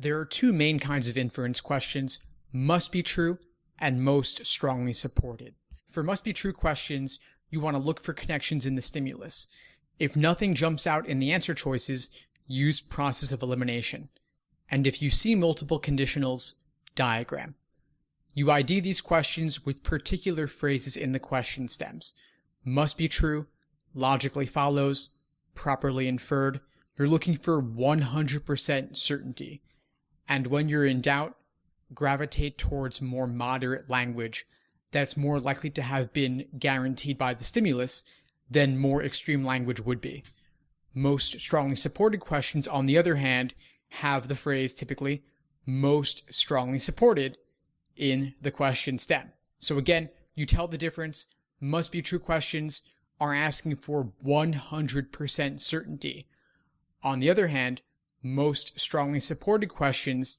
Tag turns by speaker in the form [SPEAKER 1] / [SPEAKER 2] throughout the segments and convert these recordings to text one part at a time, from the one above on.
[SPEAKER 1] There are two main kinds of inference questions: must be true and most strongly supported. For must be true questions, you want to look for connections in the stimulus. If nothing jumps out in the answer choices, use process of elimination. And if you see multiple conditionals, diagram. You ID these questions with particular phrases in the question stems. Must be true, logically follows, properly inferred. You're looking for 100% certainty. And when you're in doubt, gravitate towards more moderate language that's more likely to have been guaranteed by the stimulus than more extreme language would be. Most strongly supported questions, on the other hand, have the phrase typically most strongly supported in the question stem. So again, you tell the difference. Must be true questions are asking for 100% certainty. On the other hand, most strongly supported questions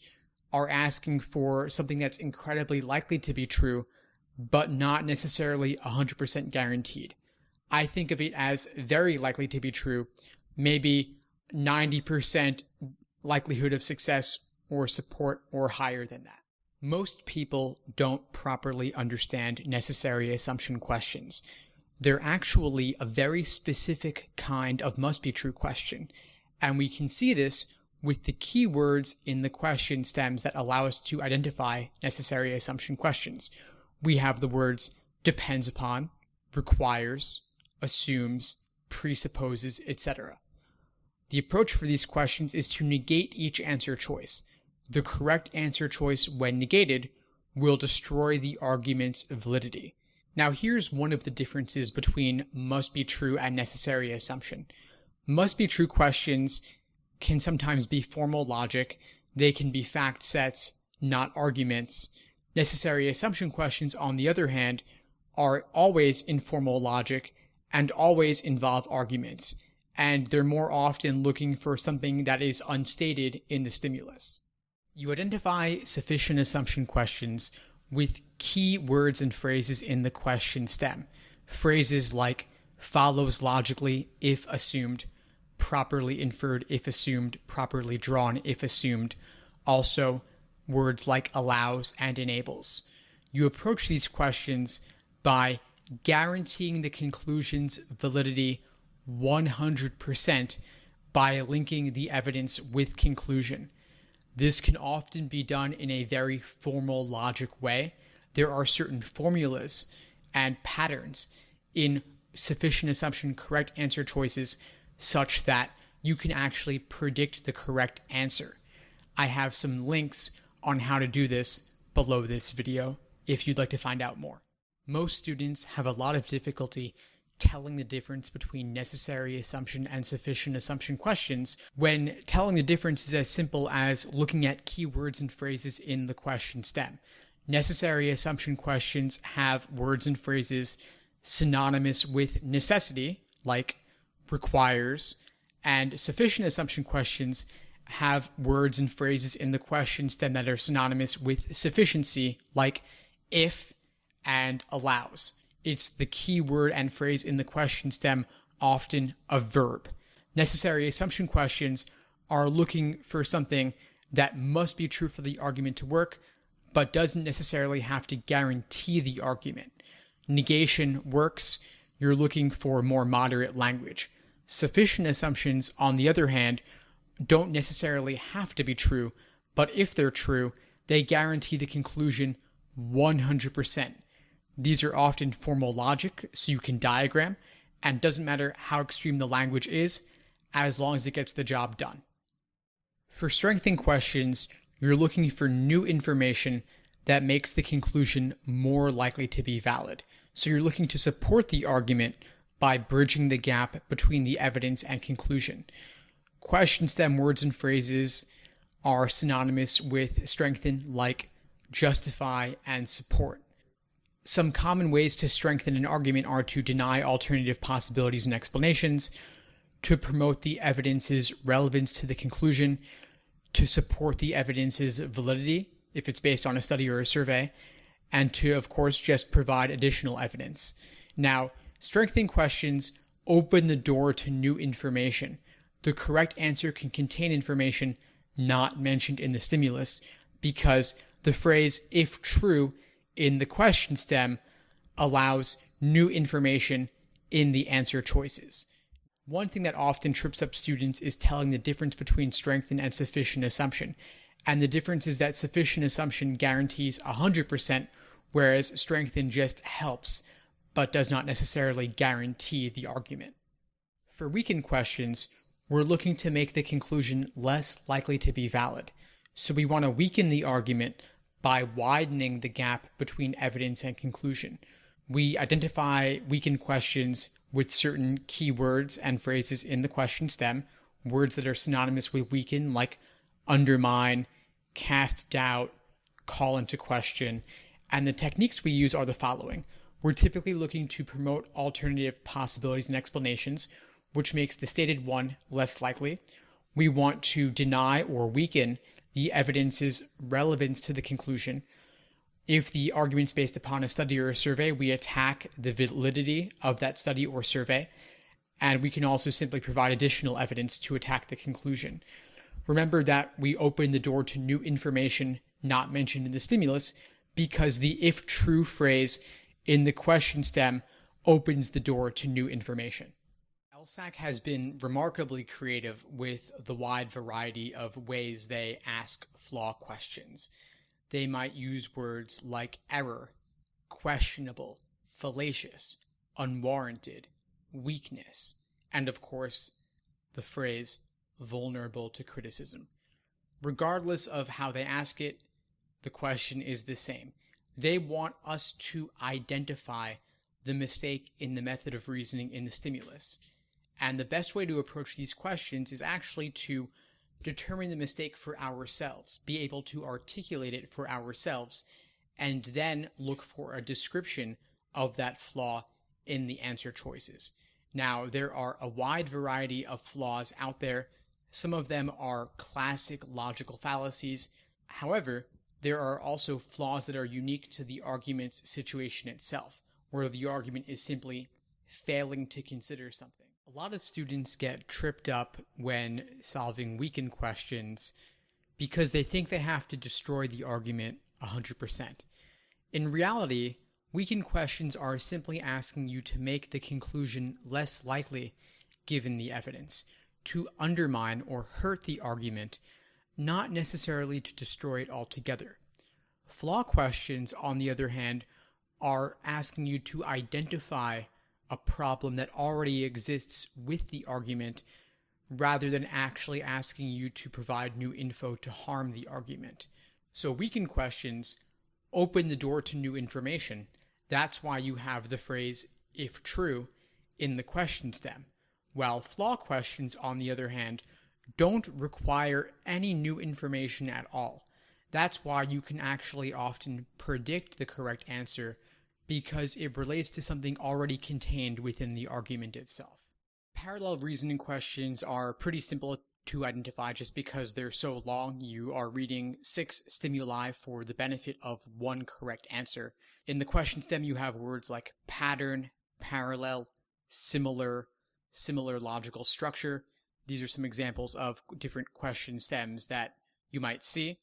[SPEAKER 1] are asking for something that's incredibly likely to be true, but not necessarily 100% guaranteed. I think of it as very likely to be true, maybe 90% likelihood of success or support or higher than that. Most people don't properly understand necessary assumption questions. They're actually a very specific kind of must be true question, and we can see this with the keywords in the question stems that allow us to identify necessary assumption questions. We have the words depends upon, requires, assumes, presupposes, etc. The approach for these questions is to negate each answer choice. The correct answer choice, when negated, will destroy the argument's validity. Now here's one of the differences between must be true and necessary assumption. Must be true questions can sometimes be formal logic. They can be fact sets, not arguments. Necessary assumption questions, on the other hand, are always informal logic and always involve arguments, and they're more often looking for something that is unstated in the stimulus. You identify sufficient assumption questions with key words and phrases in the question stem. Phrases like follows logically if assumed, properly inferred if assumed, properly drawn if assumed. Also, words like allows and enables. You approach these questions by guaranteeing the conclusion's validity 100% by linking the evidence with conclusion. This can often be done in a very formal logic way. There are certain formulas and patterns in sufficient assumption correct answer choices such that you can actually predict the correct answer. I have some links on how to do this below this video if you'd like to find out more. Most students have a lot of difficulty telling the difference between necessary assumption and sufficient assumption questions when telling the difference is as simple as looking at keywords and phrases in the question stem. Necessary assumption questions have words and phrases synonymous with necessity, like requires, and sufficient assumption questions have words and phrases in the question stem that are synonymous with sufficiency, like if and allows. It's the key word and phrase in the question stem, often a verb. Necessary assumption questions are looking for something that must be true for the argument to work, but doesn't necessarily have to guarantee the argument. Negation works. You're looking for more moderate language. Sufficient assumptions, on the other hand, don't necessarily have to be true, but if they're true, they guarantee the conclusion 100%. These are often formal logic, so you can diagram, and doesn't matter how extreme the language is, as long as it gets the job done. For strengthening questions, you're looking for new information that makes the conclusion more likely to be valid. So you're looking to support the argument by bridging the gap between the evidence and conclusion. Question stem words and phrases are synonymous with strengthen, like justify and support. Some common ways to strengthen an argument are to deny alternative possibilities and explanations, to promote the evidence's relevance to the conclusion, to support the evidence's validity, if it's based on a study or a survey, and to, of course, just provide additional evidence. Now, strengthening questions open the door to new information. The correct answer can contain information not mentioned in the stimulus, because the phrase if true in the question stem allows new information in the answer choices. One thing that often trips up students is telling the difference between strengthened and sufficient assumption. And the difference is that sufficient assumption guarantees 100%, whereas strengthened just helps, but does not necessarily guarantee the argument. For weakened questions, we're looking to make the conclusion less likely to be valid. So we want to weaken the argument by widening the gap between evidence and conclusion. We identify weakened questions with certain keywords and phrases in the question stem, words that are synonymous with weaken, like undermine, cast doubt, call into question. And the techniques we use are the following. We're typically looking to promote alternative possibilities and explanations, which makes the stated one less likely. We want to deny or weaken the evidence's relevance to the conclusion. If the argument's based upon a study or a survey, we attack the validity of that study or survey, and we can also simply provide additional evidence to attack the conclusion. Remember that we open the door to new information not mentioned in the stimulus because the if true phrase in the question stem opens the door to new information. LSAT has been remarkably creative with the wide variety of ways they ask flaw questions. They might use words like error, questionable, fallacious, unwarranted, weakness, and of course, the phrase vulnerable to criticism. Regardless of how they ask it, the question is the same. They want us to identify the mistake in the method of reasoning in the stimulus. And the best way to approach these questions is actually to determine the mistake for ourselves, be able to articulate it for ourselves, and then look for a description of that flaw in the answer choices. Now, there are a wide variety of flaws out there. Some of them are classic logical fallacies. However, there are also flaws that are unique to the argument's situation itself, where the argument is simply failing to consider something. A lot of students get tripped up when solving weakened questions because they think they have to destroy the argument 100%. In reality, weakened questions are simply asking you to make the conclusion less likely given the evidence, to undermine or hurt the argument, not necessarily to destroy it altogether. Flaw questions, on the other hand, are asking you to identify a problem that already exists with the argument rather than actually asking you to provide new info to harm the argument. So weakened questions open the door to new information. That's why you have the phrase, if true, in the question stem. While flaw questions, on the other hand, don't require any new information at all. That's why you can actually often predict the correct answer because it relates to something already contained within the argument itself. Parallel reasoning questions are pretty simple to identify just because they're so long. You are reading 6 stimuli for the benefit of one correct answer. In the question stem, you have words like pattern, parallel, similar logical structure. These are some examples of different question stems that you might see.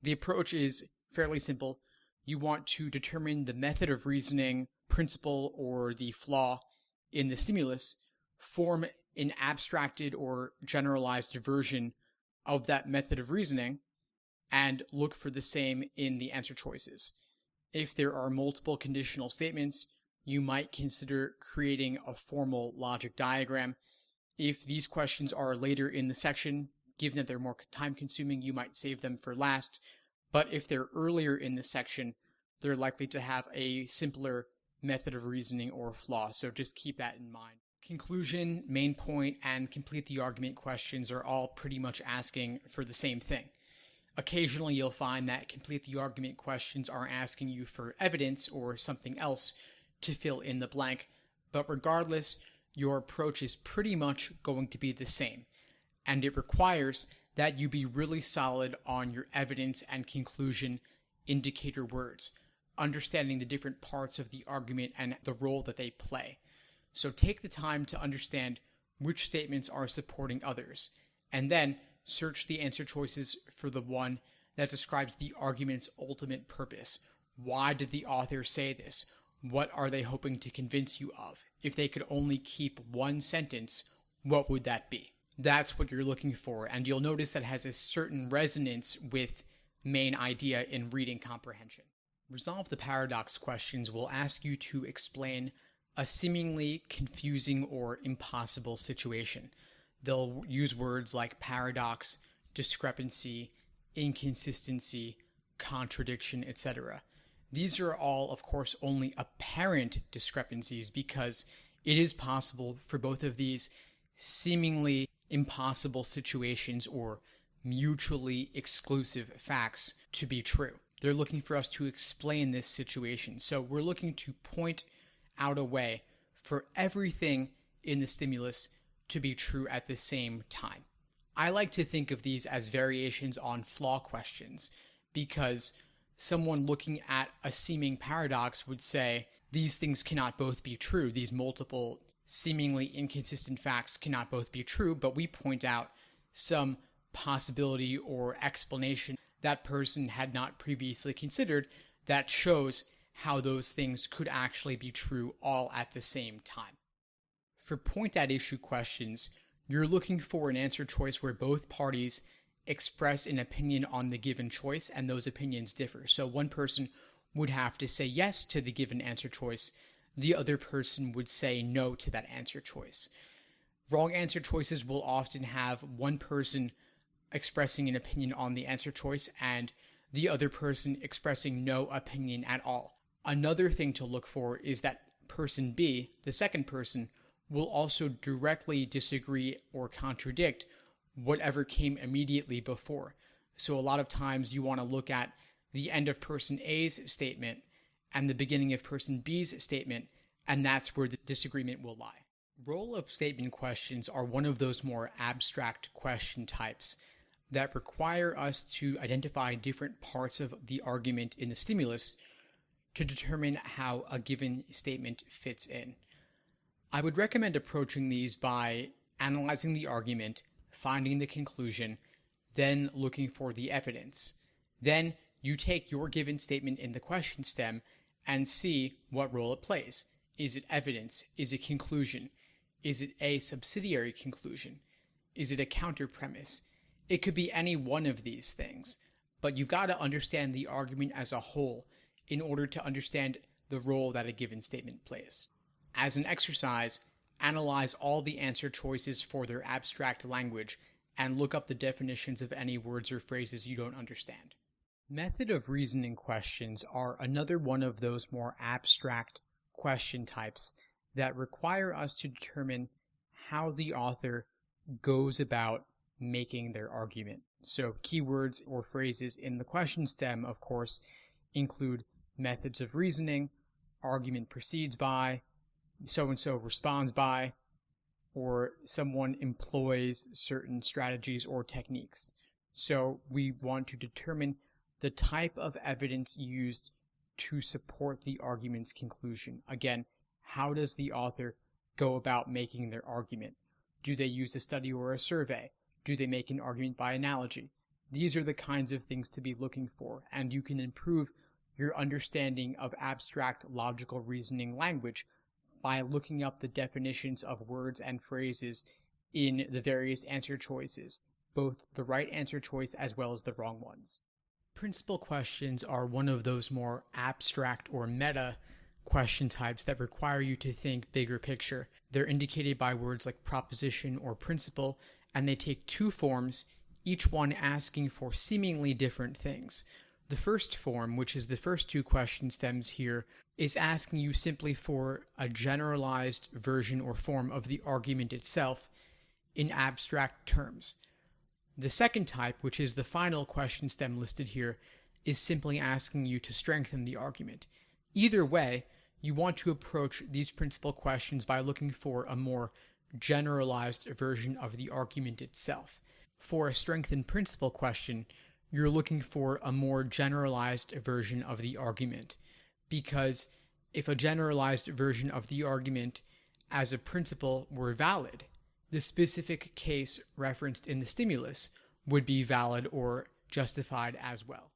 [SPEAKER 1] The approach is fairly simple. You want to determine the method of reasoning, principle, or the flaw in the stimulus, form an abstracted or generalized version of that method of reasoning, and look for the same in the answer choices. If there are multiple conditional statements, you might consider creating a formal logic diagram. If these questions are later in the section, given that they're more time-consuming, you might save them for last. But if they're earlier in the section, they're likely to have a simpler method of reasoning or flaw, so just keep that in mind. Conclusion, main point, and complete the argument questions are all pretty much asking for the same thing. Occasionally you'll find that complete the argument questions are asking you for evidence or something else to fill in the blank, but regardless, your approach is pretty much going to be the same, and it requires that you be really solid on your evidence and conclusion indicator words, understanding the different parts of the argument and the role that they play. So take the time to understand which statements are supporting others, and then search the answer choices for the one that describes the argument's ultimate purpose. Why did the author say this? What are they hoping to convince you of? If they could only keep one sentence, what would that be? That's what you're looking for, and you'll notice that has a certain resonance with main idea in reading comprehension. Resolve the paradox questions will ask you to explain a seemingly confusing or impossible situation. They'll use words like paradox, discrepancy, inconsistency, contradiction, etc. These are all, of course, only apparent discrepancies because it is possible for both of these seemingly impossible situations or mutually exclusive facts to be true. They're looking for us to explain this situation. So we're looking to point out a way for everything in the stimulus to be true at the same time. I like to think of these as variations on flaw questions because someone looking at a seeming paradox would say, these things cannot both be true. These multiple seemingly inconsistent facts cannot both be true, but we point out some possibility or explanation that person had not previously considered that shows how those things could actually be true all at the same time. For point at issue questions, you're looking for an answer choice where both parties express an opinion on the given choice and those opinions differ. So one person would have to say yes to the given answer choice, the other person would say no to that answer choice. Wrong answer choices will often have one person expressing an opinion on the answer choice and the other person expressing no opinion at all. Another thing to look for is that person B, the second person, will also directly disagree or contradict whatever came immediately before. So a lot of times you want to look at the end of person A's statement and the beginning of person B's statement, and that's where the disagreement will lie. Role of statement questions are one of those more abstract question types that require us to identify different parts of the argument in the stimulus to determine how a given statement fits in. I would recommend approaching these by analyzing the argument, finding the conclusion, then looking for the evidence. Then you take your given statement in the question stem and see what role it plays. Is it evidence? Is it conclusion? Is it a subsidiary conclusion? Is it a counter premise? It could be any one of these things, but you've got to understand the argument as a whole in order to understand the role that a given statement plays. As an exercise, analyze all the answer choices for their abstract language and look up the definitions of any words or phrases you don't understand. Method of reasoning questions are another one of those more abstract question types that require us to determine how the author goes about making their argument. So keywords or phrases in the question stem, of course, include methods of reasoning, argument proceeds by, so-and-so responds by, or someone employs certain strategies or techniques. So we want to determine the type of evidence used to support the argument's conclusion. Again, how does the author go about making their argument? Do they use a study or a survey? Do they make an argument by analogy? These are the kinds of things to be looking for, and you can improve your understanding of abstract logical reasoning language by looking up the definitions of words and phrases in the various answer choices, both the right answer choice as well as the wrong ones. Principal questions are one of those more abstract or meta question types that require you to think bigger picture. They're indicated by words like proposition or principle, and they take two forms, each one asking for seemingly different things. The first form, which is the first two question stems here, is asking you simply for a generalized version or form of the argument itself in abstract terms. The second type, which is the final question stem listed here, is simply asking you to strengthen the argument. Either way, you want to approach these principal questions by looking for a more generalized version of the argument itself. For a strengthened principal question, you're looking for a more generalized version of the argument, because if a generalized version of the argument as a principle were valid, the specific case referenced in the stimulus would be valid or justified as well.